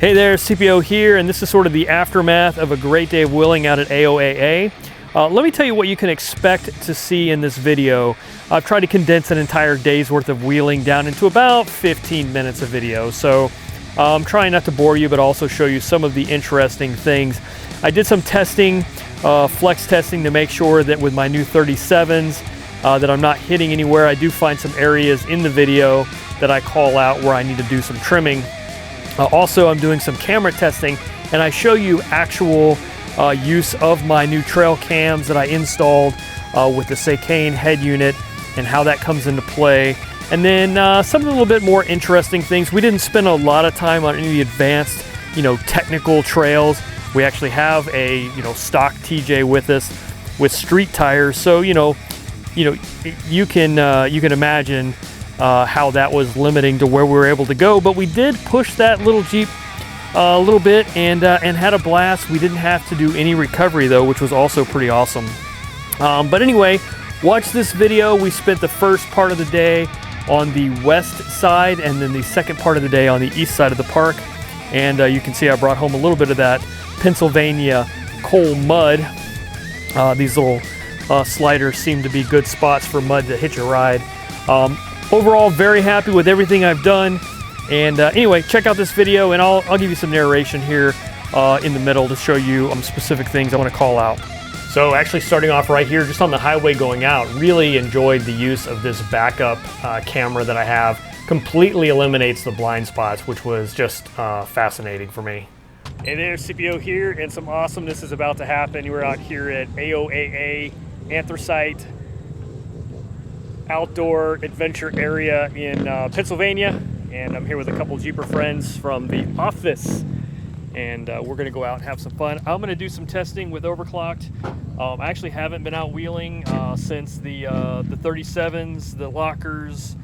Hey there, CPO here, and this is sort of the aftermath of a great day of wheeling out at AOAA. Let me tell you what you can expect to see in this video. I've tried to condense an entire day's worth of wheeling down into about 15 minutes of video, so I'm trying not to bore you, but also show you some of the interesting things. I did some testing, flex testing, to make sure that with my new 37s that I'm not hitting anywhere. I do find some areas in the video that I call out where I need to do some trimming. Also, I'm doing some camera testing, and I show you actual use of my new trail cams that I installed with the Seicane head unit and how that comes into play. And then some of the little bit more interesting things. We didn't spend a lot of time on any of the advanced, technical trails. We actually have a, stock TJ with us with street tires. So, you can imagine how that was limiting to where we were able to go, but we did push that little Jeep a little bit and had a blast. We didn't have to do any recovery though, which was also pretty awesome. But anyway, watch this video. We spent the first part of the day on the west side and then the second part of the day on the east side of the park. And you can see I brought home a little bit of that Pennsylvania coal mud. These little sliders seem to be good spots for mud to hitch a ride. Overall, very happy with everything I've done. And anyway, check out this video, and I'll give you some narration here in the middle to show you specific things I want to call out. So actually starting off right here, just on the highway going out, really enjoyed the use of this backup camera that I have. Completely eliminates the blind spots, which was just fascinating for me. Hey there, CPO here, and some awesomeness is about to happen. We're out here at AOAA, Anthracite Outdoor Adventure Area in Pennsylvania, and I'm here with a couple Jeeper friends from the office, and we're going to go out and have some fun. I'm going to do some testing with Overclocked. I actually haven't been out wheeling since the 37s, the lockers,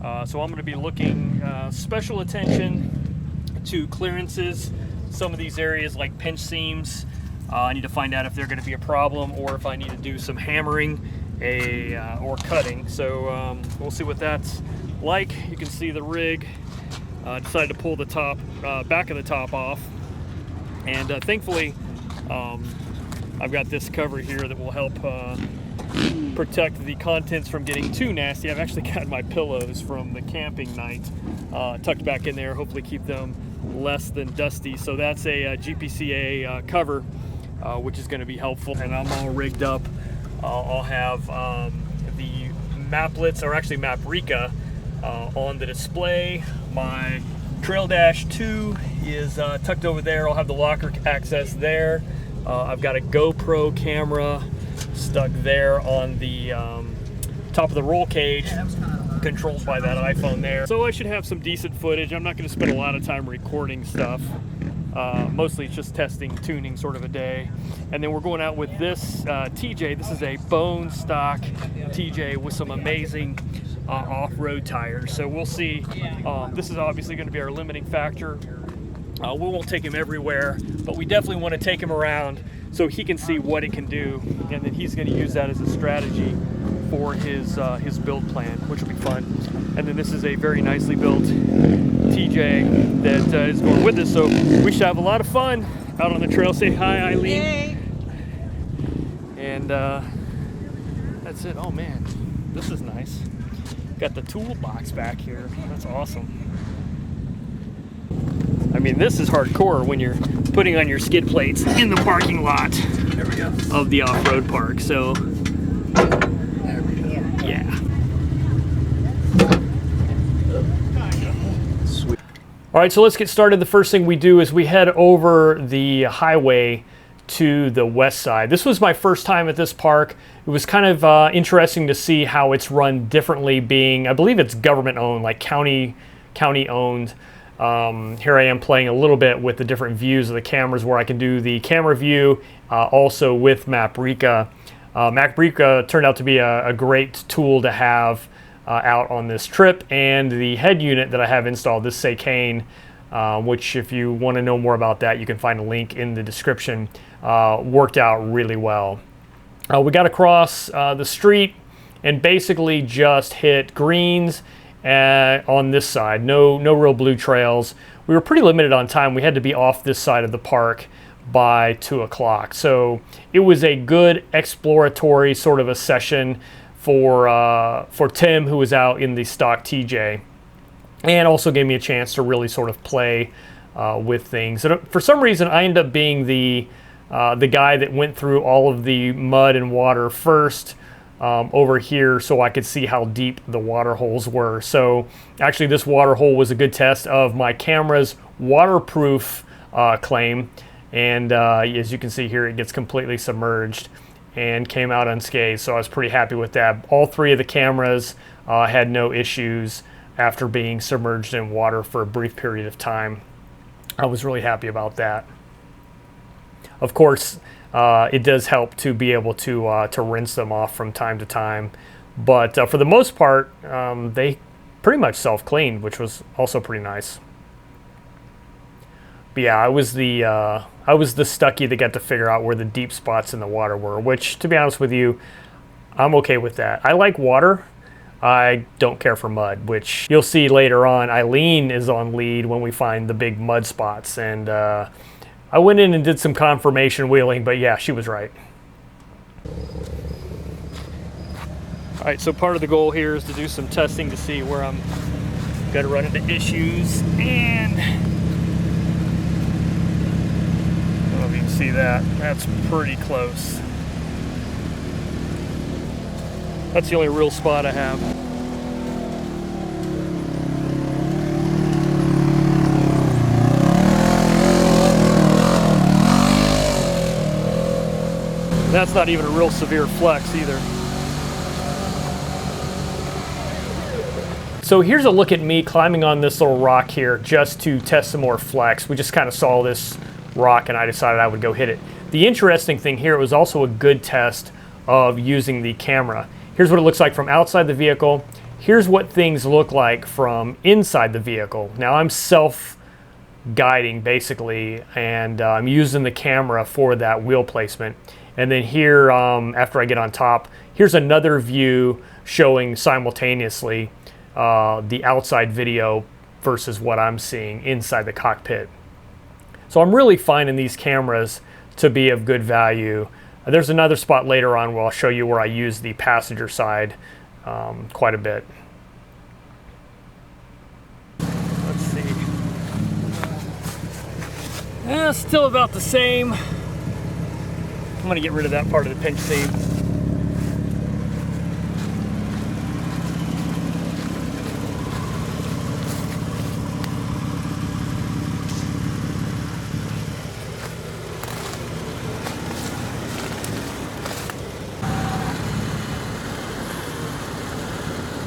so I'm going to be looking special attention to clearances. Some of these areas like pinch seams, I need to find out if they're going to be a problem or if I need to do some hammering or cutting. So we'll see what that's like. You can see the rig. Decided to pull the top, back of the top off, and thankfully I've got this cover here that will help protect the contents from getting too nasty. I've actually got my pillows from the camping night tucked back in there, hopefully keep them less than dusty. So that's a GPCA cover, which is going to be helpful, and I'm all rigged up. I'll have the maplets, or actually Maprika, on the display. My Trail Dash 2 is tucked over there. I'll have the locker access there. I've got a GoPro camera stuck there on the top of the roll cage, controlled by that iPhone there. So I should have some decent footage. I'm not going to spend a lot of time recording stuff. Mostly it's just testing, tuning sort of a day. And then we're going out with this TJ. This is a bone stock TJ with some amazing off-road tires. So we'll see. This is obviously going to be our limiting factor. We won't take him everywhere, but we definitely want to take him around so he can see what it can do. And then he's going to use that as a strategy for his build plan, which will be fun. And then this is a very nicely built TJ that is going with us, so we should have a lot of fun out on the trail. Say hi, Eileen. Hey. And that's it. Oh man, this is nice. Got the toolbox back here. That's awesome. I mean, this is hardcore when you're putting on your skid plates in the parking lot of the off-road park. So yeah. All right, so let's get started. The first thing we do is we head over the highway to the west side. This was my first time at this park. It was kind of interesting to see how it's run differently, being, I believe it's government owned, like county owned. Here I am playing a little bit with the different views of the cameras, where I can do the camera view also with Maprika. Maprika turned out to be a great tool to have out on this trip, and the head unit that I have installed, this Seicane, which if you want to know more about that, you can find a link in the description, worked out really well. We got across the street and basically just hit greens on this side. No real blue trails. We were pretty limited on time. We had to be off this side of the park by 2 o'clock. So it was a good exploratory sort of a session for Tim, who was out in the stock TJ, and also gave me a chance to really sort of play with things. And for some reason, I ended up being the guy that went through all of the mud and water first over here, so I could see how deep the water holes were. So actually, this water hole was a good test of my camera's waterproof claim. And as you can see here, it gets completely submerged and came out unscathed. So I was pretty happy with that. All three of the cameras had no issues after being submerged in water for a brief period of time. I was really happy about that. Of course, it does help to be able to rinse them off from time to time. But for the most part, they pretty much self-cleaned, which was also pretty nice. But yeah, I was the stucky that got to figure out where the deep spots in the water were, which, to be honest with you, I'm okay with that. I like water. I don't care for mud, which you'll see later on. Eileen is on lead when we find the big mud spots, and I went in and did some confirmation wheeling, but yeah, she was right. All right, so part of the goal here is to do some testing to see where I'm going to run into issues, and you can see that. That's pretty close. That's the only real spot I have. That's not even a real severe flex either. So here's a look at me climbing on this little rock here just to test some more flex. We just kind of saw this rock and I decided I would go hit it. The interesting thing here, it was also a good test of using the camera. Here's what it looks like from outside the vehicle. Here's what things look like from inside the vehicle. Now I'm self-guiding basically, and I'm using the camera for that wheel placement. And then here, after I get on top, here's another view showing simultaneously the outside video versus what I'm seeing inside the cockpit. So I'm really finding these cameras to be of good value. There's another spot later on where I'll show you where I use the passenger side quite a bit. Let's see. Still about the same. I'm gonna get rid of that part of the pinch seat.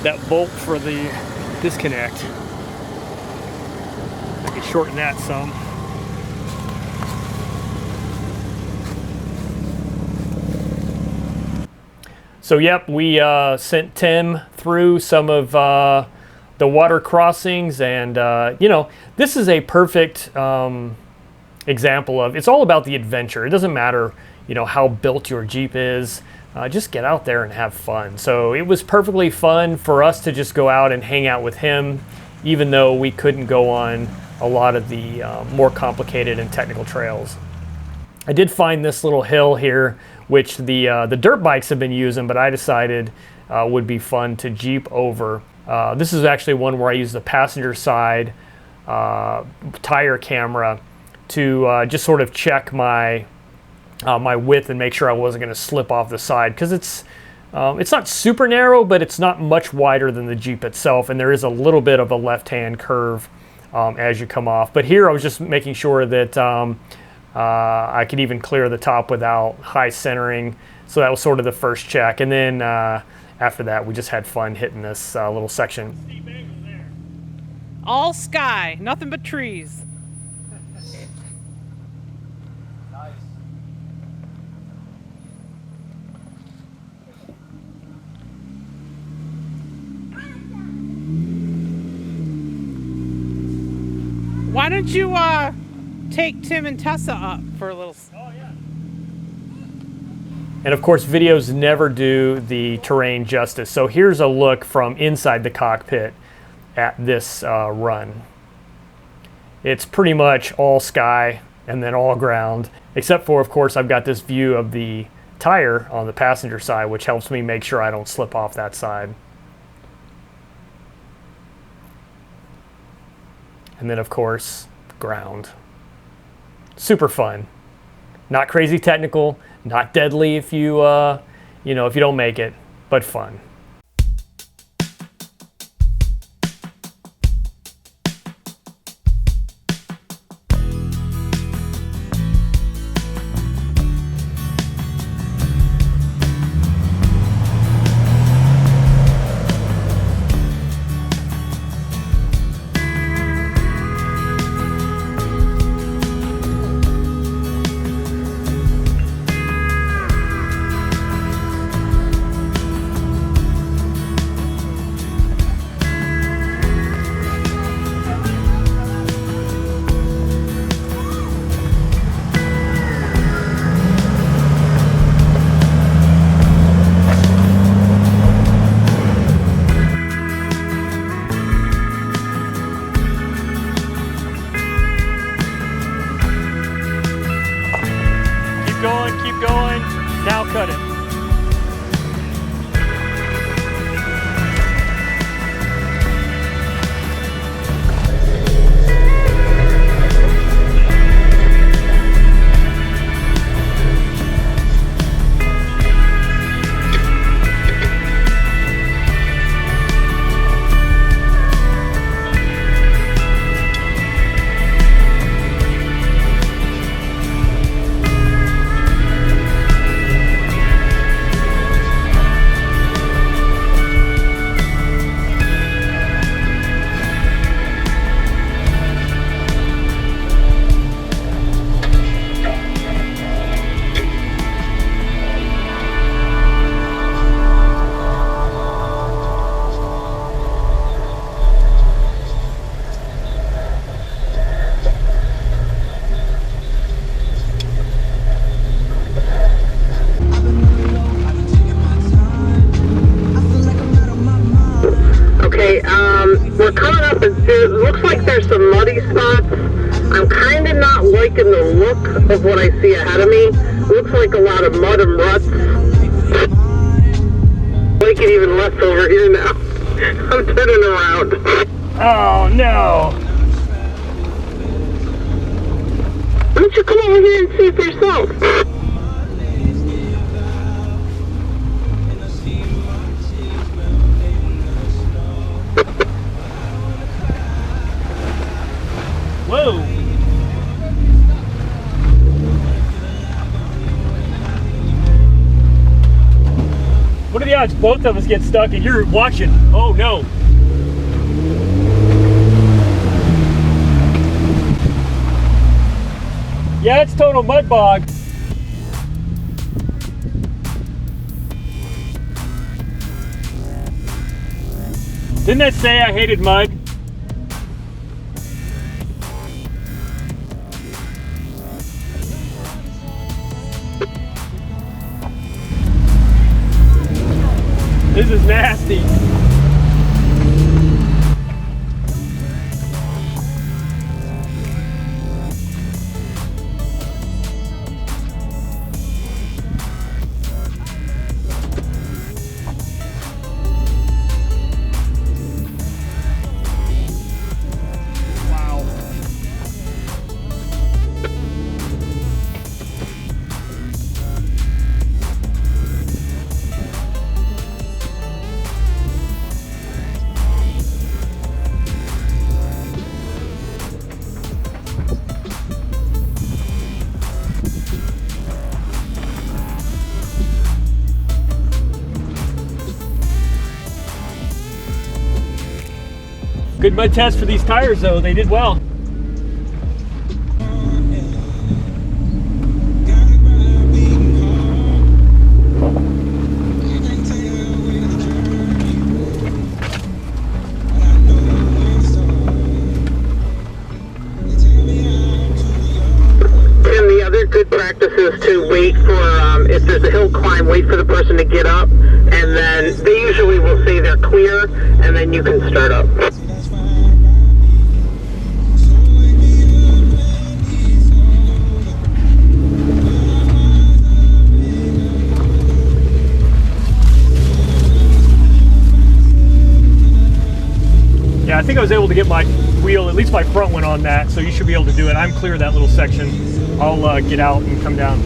That bolt for the disconnect, I can shorten that some. So yep, we sent Tim through some of the water crossings, and you know, this is a perfect example of, it's all about the adventure. It doesn't matter, you know, how built your Jeep is. Just get out there and have fun. So it was perfectly fun for us to just go out and hang out with him, even though we couldn't go on a lot of the more complicated and technical trails. I did find this little hill here, which the dirt bikes have been using, but I decided would be fun to Jeep over. This is actually one where I use the passenger side tire camera to just sort of check my my width and make sure I wasn't going to slip off the side, because it's not super narrow, but it's not much wider than the Jeep itself, and there is a little bit of a left-hand curve as you come off. But here I was just making sure that I could even clear the top without high centering, so that was sort of the first check. And then after that, we just had fun hitting this little section. All sky, nothing but trees. Why don't you take Tim and Tessa up for a little... Oh, yeah. And of course, videos never do the terrain justice. So here's a look from inside the cockpit. at this run. It's pretty much all sky and then all ground, except for, of course, I've got this view of the tire on the passenger side, which helps me make sure I don't slip off that side. And then, of course, ground. Super fun. Not crazy technical, not deadly if you, you know, if you don't make it, but fun. Keep going, now cut it. We're coming up, it looks like there's some muddy spots. I'm kind of not liking the look of what I see ahead of me. Looks like a lot of mud and ruts. I like it even less over here now. I'm turning around. Oh no! Why don't you come over here and see for yourself? Whoa! What are the odds both of us get stuck and you're watching? Oh no! Yeah, it's total mud bog. Didn't that say I hated mud? This is nasty. Wow. Good mud test for these tires though, they did well. Good practice is to wait for, if there's a hill climb, wait for the person to get up, and then they usually will say they're clear, and then you can start up. think I was able to get my wheel, at least my front one, on that, so you should be able to do it. I'm clear of that little section. I'll get out and come down.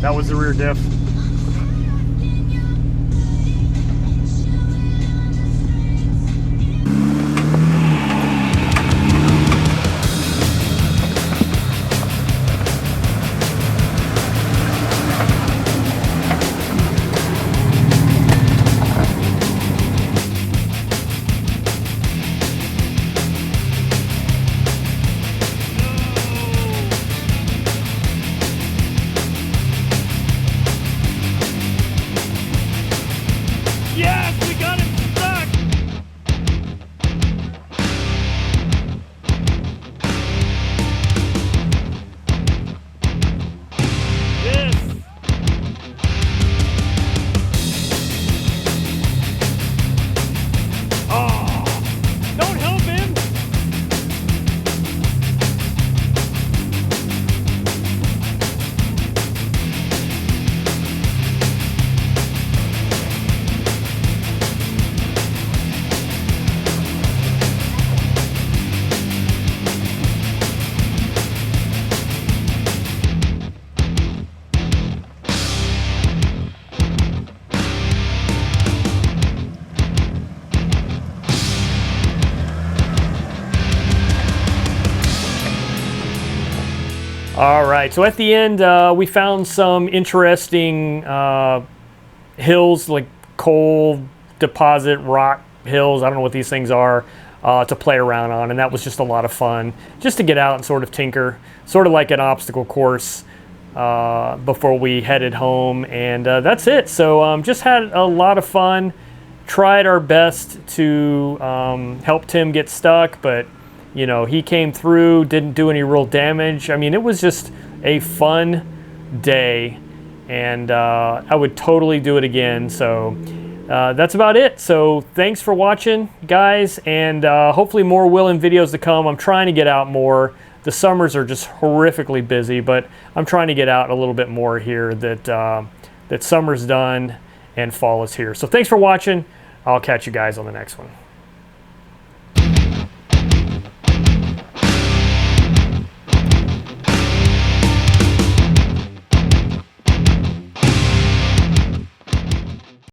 That was the rear diff. Yes, we got him stuck! Yes! Oh! Don't help him! All right, so at the end, we found some interesting hills, like coal deposit rock hills. I don't know what these things are, to play around on, and that was just a lot of fun, just to get out and sort of tinker, sort of like an obstacle course before we headed home, and that's it. So just had a lot of fun, tried our best to help Tim get stuck, but you know, he came through, didn't do any real damage. I mean, it was just a fun day, and I would totally do it again. So that's about it. So thanks for watching, guys, and hopefully more Willin videos to come. I'm trying to get out more. The summers are just horrifically busy, but I'm trying to get out a little bit more here that, that summer's done and fall is here. So thanks for watching. I'll catch you guys on the next one.